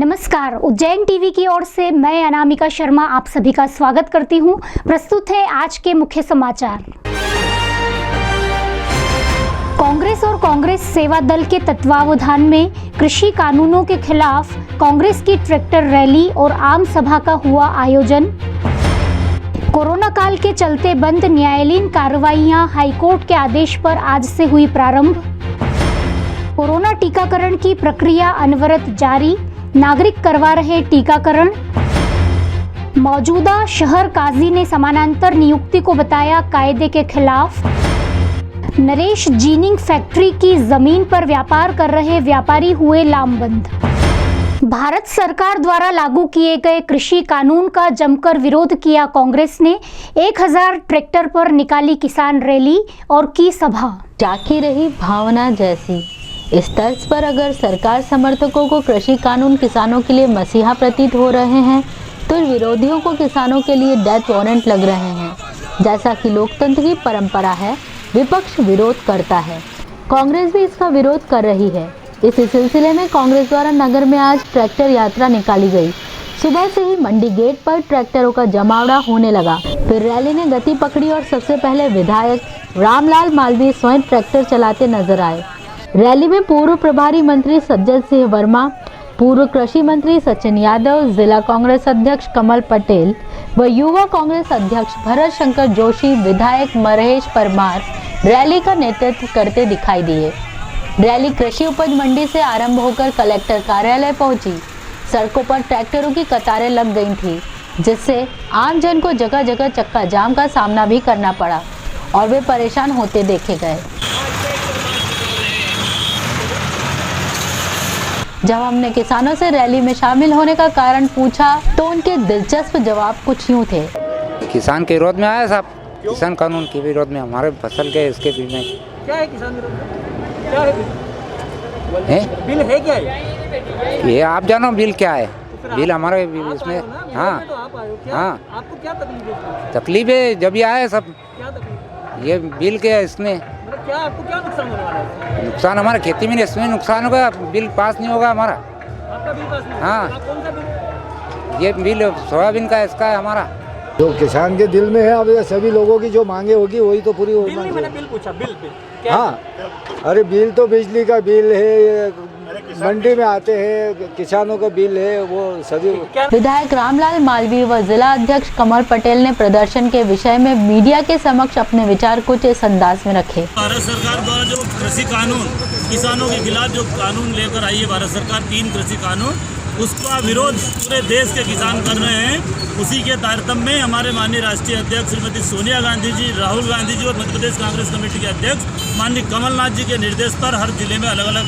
नमस्कार, उज्जैन टीवी की ओर से मैं अनामिका शर्मा आप सभी का स्वागत करती हूं। प्रस्तुत है आज के मुख्य समाचार। कांग्रेस और कांग्रेस सेवा दल के तत्वावधान में कृषि कानूनों के खिलाफ कांग्रेस की ट्रैक्टर रैली और आम सभा का हुआ आयोजन। कोरोना काल के चलते बंद न्यायालयीन कार्रवाइयां हाईकोर्ट के आदेश पर आज से हुई प्रारंभ। कोरोना टीकाकरण की प्रक्रिया अनवरत जारी, नागरिक करवा रहे टीकाकरण। मौजूदा शहर काजी ने समानांतर नियुक्ति को बताया कायदे के खिलाफ। नरेश जीनिंग फैक्ट्री की जमीन पर व्यापार कर रहे व्यापारी हुए लामबंद। भारत सरकार द्वारा लागू किए गए कृषि कानून का जमकर विरोध किया कांग्रेस ने। 1000 ट्रैक्टर पर निकाली किसान रैली और की सभा। जाकी रही भावना जैसी। इस तर्ज पर अगर सरकार समर्थकों को कृषि कानून किसानों के लिए मसीहा प्रतीत हो रहे हैं, तो विरोधियों को किसानों के लिए डेथ वारंट लग रहे हैं। जैसा कि लोकतंत्र की परंपरा है, विपक्ष विरोध करता है, कांग्रेस भी इसका विरोध कर रही है। इसी सिलसिले में कांग्रेस द्वारा नगर में आज ट्रैक्टर यात्रा निकाली गई। सुबह से ही मंडी गेट पर ट्रैक्टरों का जमावड़ा होने लगा। फिर रैली ने गति पकड़ी और सबसे पहले विधायक रामलाल मालवीय स्वयं ट्रैक्टर चलाते नजर आए। रैली में पूर्व प्रभारी मंत्री सज्जन सिंह वर्मा, पूर्व कृषि मंत्री सचिन यादव, जिला कांग्रेस अध्यक्ष कमल पटेल व युवा कांग्रेस अध्यक्ष भरत शंकर जोशी, विधायक महेश परमार रैली का नेतृत्व करते दिखाई दिए। रैली कृषि उपज मंडी से आरंभ होकर कलेक्टर कार्यालय पहुंची। सड़कों पर ट्रैक्टरों की कतारें लग गई थी, जिससे आम जन को जगह जगह चक्का जाम का सामना भी करना पड़ा और वे परेशान होते देखे गए। जब हमने किसानों से रैली में शामिल होने का कारण पूछा तो उनके दिलचस्प जवाब कुछ यूं थे। किसान के विरोध में आया साहब, किसान कानून के विरोध में, हमारे फसल के इसके भी में। क्या है किसान विरोध? क्या है बिल है क्या है? ये आप जानो बिल क्या है। बिल हमारे इसमें हाँ तो आप आए हो क्या? हाँ आपको क्या तकलीफ है? तकलीफ है जब ये आए सब। क्या तकलीफ? ये बिल के इसमें मतलब क्या आपको क्या नुकसान होने वाला है? नुकसान हमारे खेती में इसमें नुकसान होगा। बिल पास नहीं होगा हमारा। आपका बिल पास नहीं? हाँ। आप कौन सा बिल? ये बिल सोयाबीन का इसका है हमारा। जो किसान के दिल में है, अब ये सभी लोगों की जो मांगे होगी वही तो पूरी बिल होगी। नहीं, मैंने बिल पूछा। बिल क्या? हाँ, अरे बिल तो बिजली का बिल है, मंडी में आते हैं, किसानों का बिल है, वो सभी। विधायक रामलाल मालवीय व जिला अध्यक्ष कमल पटेल ने प्रदर्शन के विषय में मीडिया के समक्ष अपने विचार कुछ इस अंदाज में रखे। भारत सरकार द्वारा जो कृषि कानून किसानों के खिलाफ जो कानून लेकर आई है भारत सरकार, 3 कृषि कानून, उसका विरोध पूरे देश के किसान कर रहे हैं। उसी के तारतम्य में हमारे माननीय राष्ट्रीय अध्यक्ष श्रीमती सोनिया गांधी जी, राहुल गांधी जी और मध्य प्रदेश कांग्रेस कमेटी के अध्यक्ष माननीय कमलनाथ जी के निर्देश पर हर जिले में अलग अलग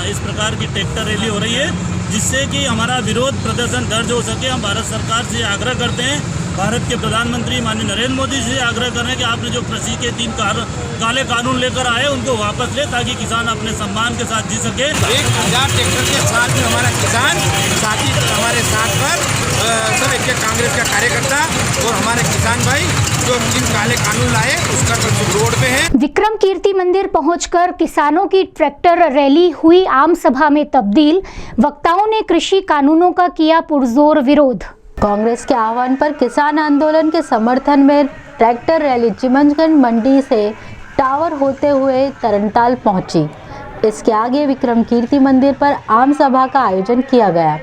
इस प्रकार की ट्रैक्टर रैली हो रही है, जिससे कि हमारा विरोध प्रदर्शन दर्ज हो सके। हम भारत सरकार से आग्रह करते हैं, भारत के प्रधानमंत्री माननीय नरेंद्र मोदी से आग्रह कर रहे हैं कि आपने जो कृषि के 3 काले कानून लेकर आए उनको वापस ले, ताकि किसान अपने सम्मान के साथ जी सके। 1000 ट्रैक्टर के साथ में हमारा किसान साथी हमारे साथ पर सब एक कांग्रेस का कार्यकर्ता और हमारे किसान भाई जो 3 काले कानून लाए उसका रोड पे है। विक्रम कीर्ति मंदिर पहुंचकर किसानों की ट्रैक्टर रैली हुई आम सभा में तब्दील। वक्ताओं ने कृषि कानूनों का किया पुरजोर विरोध। कांग्रेस के आह्वान पर किसान आंदोलन के समर्थन में ट्रैक्टर रैली चिमनगंज मंडी से टावर होते हुए तरनताल पहुंची। इसके आगे विक्रम कीर्ति मंदिर पर आम सभा का आयोजन किया गया।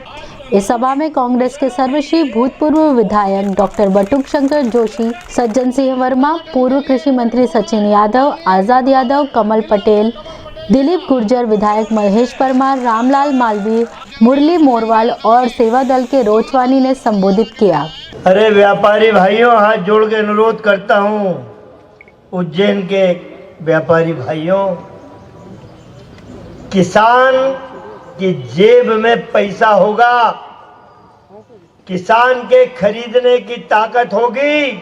इस सभा में कांग्रेस के सर्वश्री भूतपूर्व विधायक डॉक्टर बटुक शंकर जोशी, सज्जन सिंह वर्मा, पूर्व कृषि मंत्री सचिन यादव, आजाद यादव, कमल पटेल, दिलीप गुर्जर, विधायक महेश परमार, रामलाल मालवीय, मुरली मोरवाल और सेवा दल के रोचवानी ने संबोधित किया। अरे व्यापारी भाइयों, हाथ जोड़ के अनुरोध करता हूँ, उज्जैन के व्यापारी भाइयों, किसान की जेब में पैसा होगा, किसान के खरीदने की ताकत होगी,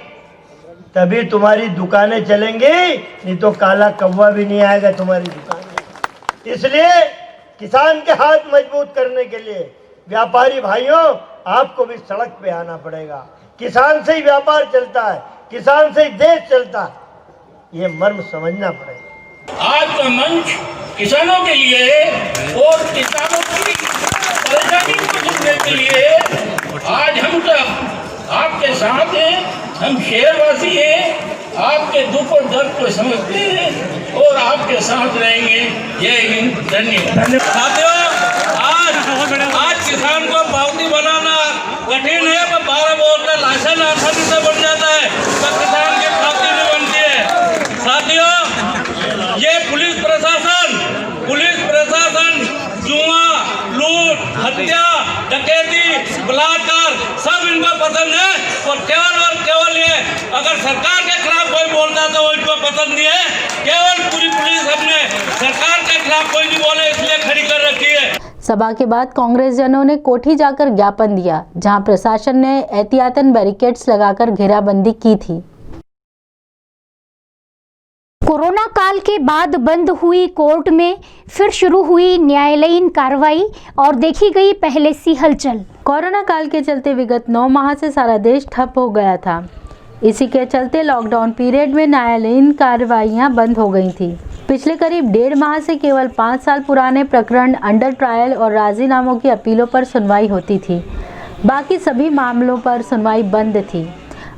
तभी तुम्हारी दुकानें चलेंगी, नहीं तो काला कौवा भी नहीं आएगा तुम्हारी दुकान में। इसलिए किसान के हाथ मजबूत करने के लिए व्यापारी भाइयों आपको भी सड़क पे आना पड़ेगा। किसान से ही व्यापार चलता है, किसान से ही देश चलता है, ये मर्म समझना पड़ेगा। आज का मंच किसानों के लिए है और किसानों की परेशानी को सुनने के लिए आज हम सब आपके साथ हैं। हम शहरवासी हैं, आपके दुख और दर्द को समझते हैं और आपके साथ रहेंगे। जय हिंद, धन्यवाद। साथियों, आज किसान को पावती बनाना कठिन है, पर 12 वोट का लाइसेंस आसानी से बन जाता है, तो किसान की पावती नहीं बनती है। साथियों, ये पुलिस प्रशासन जुआ, लूट, हत्या, डकैती, बलात्कार सब इनको पसंद है, और केवल ये अगर सरकार के खिलाफ कोई बोलता है तो वो इनको पसंद नहीं है। केवल पूरी पुलिस अपने सरकार के खिलाफ कोई नहीं बोले इसलिए खड़ी कर रखी है। सभा के बाद कांग्रेस जनों ने कोठी जाकर ज्ञापन दिया, जहां प्रशासन ने एहतियातन बैरिकेड्स लगाकर घेराबंदी की थी। कोरोना काल के बाद बंद हुई कोर्ट में फिर शुरू हुई न्यायालयीन कार्रवाई और देखी गई पहले सी हलचल। कोरोना काल के चलते विगत 9 माह से सारा देश ठप हो गया था। इसी के चलते लॉकडाउन पीरियड में न्यायालयीन कार्रवाइयां बंद हो गई थी। पिछले करीब 1.5 माह से केवल 5 साल पुराने प्रकरण, अंडर ट्रायल और राजीनामों की अपीलों पर सुनवाई होती थी। बाकी सभी मामलों पर सुनवाई बंद थी।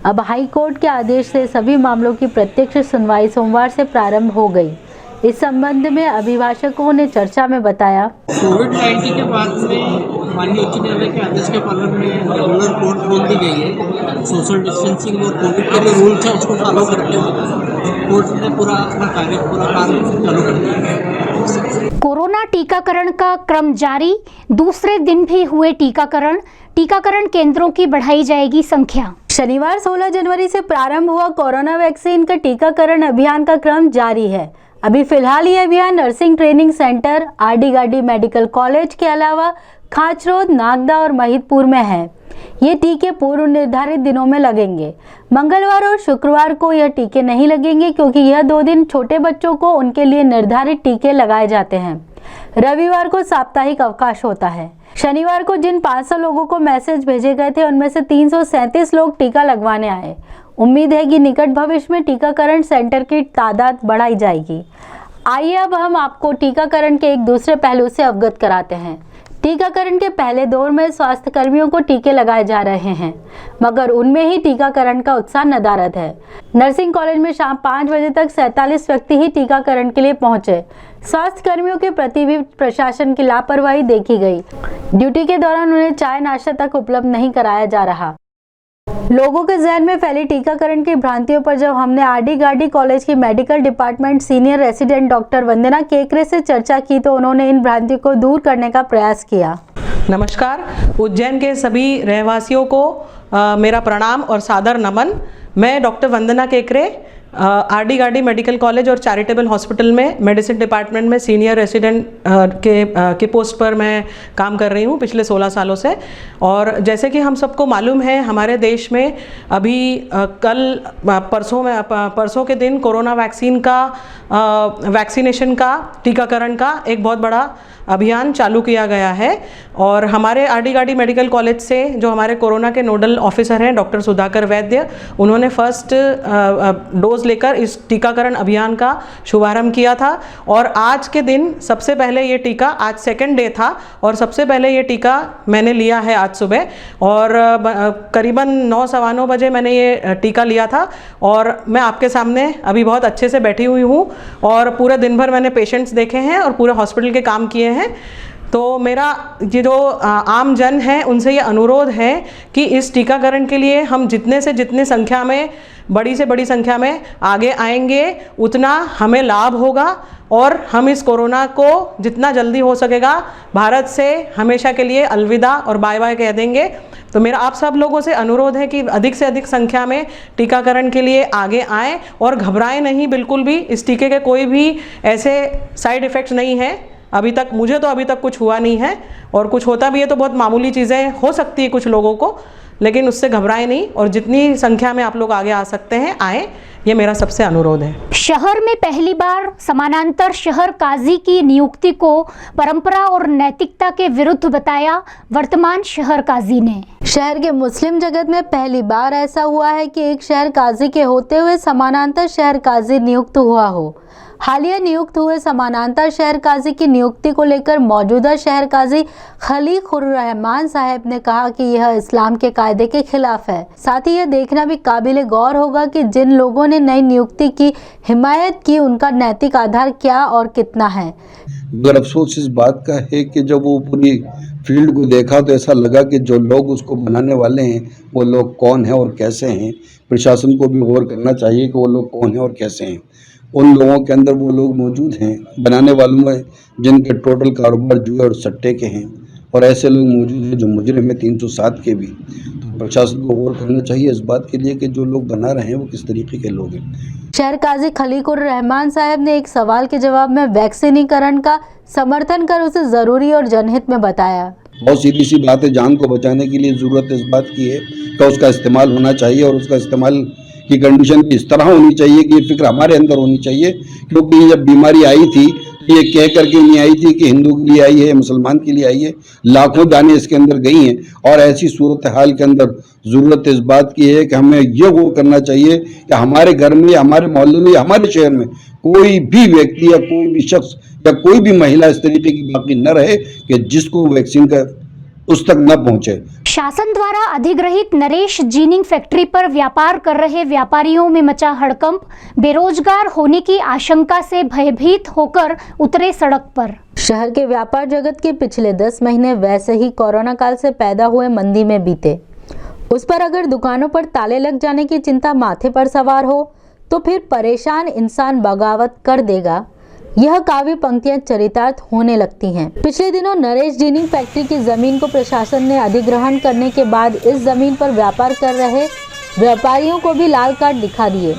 अब हाई कोर्ट के आदेश से सभी मामलों की प्रत्यक्ष सुनवाई सोमवार से प्रारंभ हो गई। इस संबंध में अभिभाषकों ने चर्चा में बताया, कोविड-19 के बाद में माननीय उच्च न्यायालय के आदेश के पालन में रेगुलर कोर्ट खोल दी गई है। सोशल डिस्टेंसिंग और कोविड के जो रूल्स हैं उसको फॉलो करते हुए कोर्ट ने पूरा अपना काम चालू कर दिया है। कोरोना टीकाकरण का क्रम जारी, दूसरे दिन भी हुए टीकाकरण केंद्रों की बढ़ाई जाएगी संख्या। शनिवार 16 जनवरी से प्रारंभ हुआ कोरोना वैक्सीन का टीकाकरण अभियान का क्रम जारी है। अभी फिलहाल ये अभियान nursing training centre, RD Gardi medical college के अलावा खाचरोद, नागदा और महिदपुर में है। ये टीके पूर्व निर्धारित दिनों में लगेंगे। मंगलवार और शुक्रवार को यह टीके नहीं लगेंगे, क्योंकि यह 2 दिन छोटे बच्चों को उनके लिए निर्धारित टीके लगाए जाते हैं। रविवार को साप्ताहिक अवकाश होता है। शनिवार को जिन 500 लोगों को मैसेज भेजे गए थे, उनमें से 337 लोग टीका लगवाने आए। उम्मीद है कि निकट भविष्य में टीकाकरण सेंटर की तादाद बढ़ाई जाएगी। आइए अब हम आपको टीकाकरण के एक दूसरे पहलू से अवगत कराते हैं। टीकाकरण के पहले दौर में स्वास्थ्य कर्मियों को टीके लगाए जा रहे हैं, मगर उनमें ही टीकाकरण का उत्साह नदारद है। नर्सिंग कॉलेज में शाम 5 बजे तक 47 व्यक्ति ही टीकाकरण के लिए पहुंचे। स्वास्थ्य कर्मियों के प्रति भी प्रशासन की लापरवाही देखी गई। ड्यूटी के दौरान उन्हें चाय नाश्ता तक उपलब्ध नहीं कराया जा रहा। लोगों के जहन में फैली टीकाकरण की भ्रांतियों पर जब हमने आरडी गार्डी कॉलेज की medical department senior resident doctor Vandana Kekare से चर्चा की, तो उन्होंने इन भ्रांतियों को दूर करने का प्रयास किया। नमस्कार, उज्जैन के सभी रहवासियों को मेरा प्रणाम और सादर नमन। मैं डॉक्टर वंदना केकरे आरडी गार्डी मेडिकल कॉलेज और चैरिटेबल हॉस्पिटल में मेडिसिन डिपार्टमेंट में सीनियर रेसिडेंट के पोस्ट पर मैं काम कर रही हूँ पिछले 16 सालों से। और जैसे कि हम सबको मालूम है, हमारे देश में अभी परसों के दिन कोरोना वैक्सीनेशन का टीकाकरण का एक बहुत बड़ा अभियान चालू किया गया है। और हमारे आरडी गार्डी मेडिकल कॉलेज से जो हमारे कोरोना के नोडल ऑफिसर हैं डॉक्टर सुधाकर वैद्य, उन्होंने फर्स्ट डोज लेकर इस टीकाकरण अभियान का शुभारंभ किया था। और आज के दिन सबसे पहले ये टीका, आज सेकंड डे था और सबसे पहले ये टीका मैंने लिया है आज सुबह। और करीबन 9 सवा 9 बजे मैंने ये टीका लिया था और मैं आपके सामने अभी बहुत अच्छे से बैठी हुई हूँ। और पूरे दिन भर मैंने पेशेंट्स देखे हैं और पूरे हॉस्पिटल के काम किए हैं। तो मेरा ये जो आम जन है उनसे ये अनुरोध है कि इस टीकाकरण के लिए हम जितने संख्या में, बड़ी से बड़ी संख्या में आगे आएंगे, उतना हमें लाभ होगा और हम इस कोरोना को जितना जल्दी हो सकेगा भारत से हमेशा के लिए अलविदा और बाय बाय कह देंगे। तो मेरा आप सब लोगों से अनुरोध है कि अधिक से अधिक संख्या में टीकाकरण के लिए आगे आएँ और घबराएं नहीं बिल्कुल भी। इस टीके के कोई भी ऐसे साइड इफ़ेक्ट्स नहीं हैं अभी तक। मुझे तो अभी तक कुछ हुआ नहीं है, और कुछ होता भी है तो बहुत मामूली चीज़ें हो सकती है कुछ लोगों को, लेकिन उससे घबराएं नहीं और जितनी संख्या में आप लोग आगे आ सकते हैं आएँ, ये मेरा सबसे अनुरोध है। शहर में पहली बार समानांतर शहर काजी की नियुक्ति को परंपरा और नैतिकता के विरुद्ध बताया वर्तमान शहर काजी ने। शहर के मुस्लिम जगत में पहली बार ऐसा हुआ है कि एक शहर काजी के होते हुए समानांतर शहर काजी नियुक्त हुआ हो। हालिया नियुक्त हुए समानांतर शहर काजी की नियुक्ति को लेकर मौजूदा शहर काजी खलीकुर्रहमान साहब ने कहा कि यह इस्लाम के कायदे के खिलाफ है। साथ ही यह देखना भी काबिले गौर होगा कि जिन लोगों ने नई नियुक्ति की हिमायत की उनका नैतिक आधार क्या और कितना है। मगर अफसोस इस बात का है कि जब वो पूरी फील्ड को देखा तो ऐसा लगा कि जो लोग उसको बनाने वाले हैं वो लोग कौन हैं और कैसे हैं। प्रशासन को भी गौर करना चाहिए कि वो लोग कौन हैं और कैसे हैं। उन लोगों के अंदर वो लोग मौजूद हैं बनाने वालों में जिनके टोटल कारोबार जुए और सट्टे के हैं, और ऐसे लोग मौजूद हैं जो मुजरिम हैं 307 के भी। तो प्रशासन को गौर करना चाहिए इस बात के लिए कि जो लोग बना रहे हैं वो किस तरीके के लोग हैं। शहर काजी खलीकुर्रहमान साहब ने एक सवाल के जवाब में वैक्सीनीकरण का समर्थन कर उसे जरूरी और जनहित में बताया। बहुत सीधी सी बात है, जान को बचाने के लिए ज़रूरत इस बात की है कि उसका इस्तेमाल होना चाहिए, और उसका इस्तेमाल की कंडीशन भी इस तरह होनी चाहिए कि ये फिक्र हमारे अंदर होनी चाहिए। क्योंकि जब बीमारी आई थी ये कह करके नहीं आई थी कि हिंदू के लिए आई है, मुसलमान के लिए आई है, लाखों दाने इसके अंदर गई हैं। और ऐसी सूरत हाल के अंदर ज़रूरत इस बात की है कि हमें ये गौर करना चाहिए कि हमारे घर में, हमारे मोहल्ले में, हमारे शहर में कोई भी व्यक्ति या कोई भी शख्स या कोई भी महिला इस तरीके की बाकी न रहे कि जिसको वैक्सीन का उस तक न पहुंचे। शासन द्वारा अधिग्रहित नरेश जीनिंग फैक्ट्री पर व्यापार कर रहे व्यापारियों में मचा हड़कंप। बेरोजगार होने की आशंका से भयभीत होकर उतरे सड़क पर। शहर के व्यापार जगत के पिछले 10 महीने वैसे ही कोरोना काल से पैदा हुए मंदी में बीते। उस पर अगर दुकानों पर ताले लग जाने की चिंता माथे पर सवार हो तो फिर परेशान इंसान बगावत कर देगा। यह काव्य पंक्तियां चरितार्थ होने लगती हैं। पिछले दिनों नरेश जीनिंग फैक्ट्री की जमीन को प्रशासन ने अधिग्रहण करने के बाद इस जमीन पर व्यापार कर रहे व्यापारियों को भी लाल कार्ड दिखा दिए।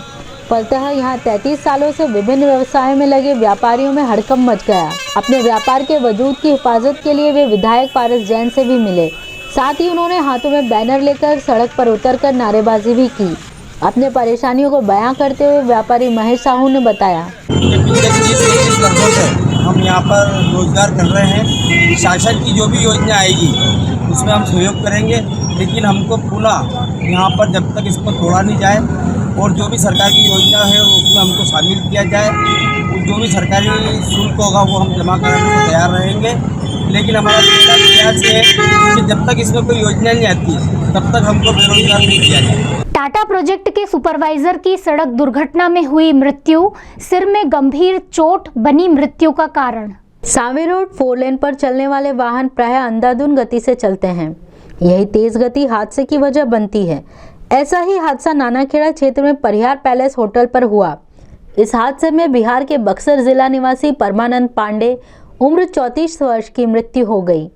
फलतः यहाँ 33 सालों से विभिन्न व्यवसायों में लगे व्यापारियों में हड़कंप मच गया। अपने व्यापार के वजूद की हिफाजत के लिए वे विधायक पारस जैन से भी मिले। साथ ही उन्होंने हाथों में बैनर लेकर सड़क पर उतरकर नारेबाजी भी की। अपने परेशानियों को बयां करते हुए व्यापारी महेश साहू ने बताया, पिछले 30-33 वर्षों से हम यहाँ पर रोजगार कर रहे हैं। शासन की जो भी योजना आएगी उसमें हम सहयोग करेंगे, लेकिन हमको पुनः यहाँ पर जब तक इसको तोड़ा नहीं जाए और जो भी सरकार की योजना है उसमें हमको शामिल किया जाए, जो भी सरकारी शुल्क होगा वो हम जमा कराने को तैयार रहेंगे। लेकिन हमारा प्रयास है कि जब तक इसमें कोई योजना नहीं आती तब तक हमको बेरोजगार नहीं किया जाए। टाटा प्रोजेक्ट के सुपरवाइजर की सड़क दुर्घटना में हुई मृत्यु, सिर में गंभीर चोट बनी मृत्यु का कारण। सांवे रोड 4 लेन पर चलने वाले वाहन प्रायः अंधाधुंध गति से चलते हैं। यही तेज गति हादसे की वजह बनती है। ऐसा ही हादसा नानाखेड़ा क्षेत्र में परिहार पैलेस होटल पर हुआ। इस हादसे में बिहार के बक्सर जिला निवासी परमानंद पांडे उम्र 34 वर्ष की मृत्यु हो गई।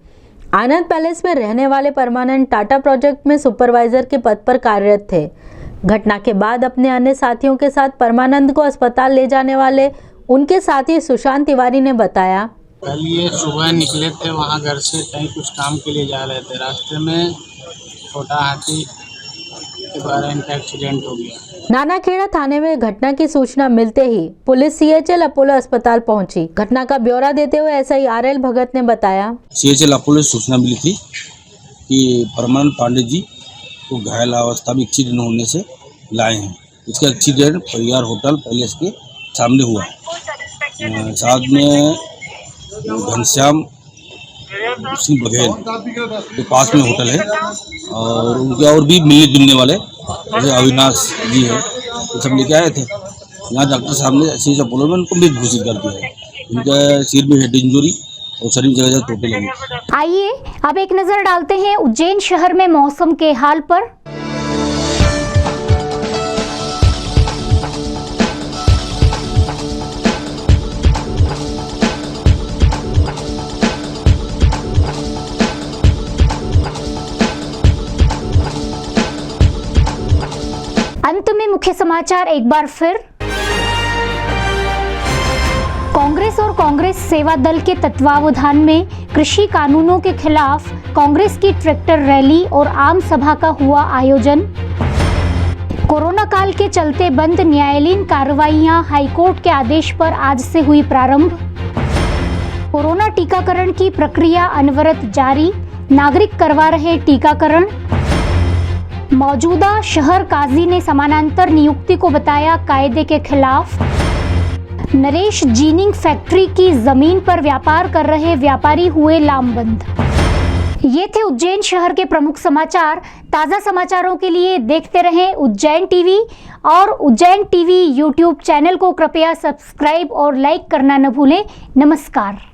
आनंद पैलेस में रहने वाले परमानंद टाटा प्रोजेक्ट में सुपरवाइजर के पद पर कार्यरत थे। घटना के बाद अपने अन्य साथियों के साथ परमानंद को अस्पताल ले जाने वाले उनके साथी सुशांत तिवारी ने बताया, कल ये सुबह निकले थे वहाँ घर से, कहीं कुछ काम के लिए जा रहे थे। रास्ते में छोटा हाथी के द्वारा इनका एक्सीडेंट हो गया। नानाखेड़ा थाने में घटना की सूचना मिलते ही पुलिस CHL अपोलो अस्पताल पहुंची। घटना का ब्यौरा देते हुए SI RL भगत ने बताया, CHL अपोलो से सूचना मिली थी कि परमानंद पांडे जी को घायल अवस्था में एक्सीडेंट होने से लाए हैं। इसका एक्सीडेंट परिहार होटल पैलेस के सामने हुआ है। साथ में घनश्याम सिंह बघेल के पास में होटल है और उनके और भी मिलने जुलने वाले जैसे अविनाश जी है, ये सब लेके आए थे। यहाँ डॉक्टर साहब ने CHL अपोलो में उनको मृत घोषित कर दिया है। उनका सिर में हेड इंजरी और शरीर जगह जगह चोटें लगी। आइए अब एक नजर डालते हैं उज्जैन शहर में मौसम के हाल पर। अंत में मुख्य समाचार एक बार फिर। कांग्रेस और कांग्रेस सेवा दल के तत्वावधान में कृषि कानूनों के खिलाफ कांग्रेस की ट्रैक्टर रैली और आम सभा का हुआ आयोजन। कोरोना काल के चलते बंद न्यायालयीन कार्रवाइयां हाईकोर्ट के आदेश पर आज से हुई प्रारंभ। कोरोना टीकाकरण की प्रक्रिया अनवरत जारी, नागरिक करवा रहे टीकाकरण। मौजूदा शहर काजी ने समानांतर नियुक्ति को बताया कायदे के खिलाफ। नरेश जीनिंग फैक्ट्री की जमीन पर व्यापार कर रहे व्यापारी हुए लामबंद। ये थे उज्जैन शहर के प्रमुख समाचार। ताज़ा समाचारों के लिए देखते रहें उज्जैन टीवी और उज्जैन टीवी यूट्यूब चैनल को कृपया सब्सक्राइब और लाइक करना न भूलें। नमस्कार।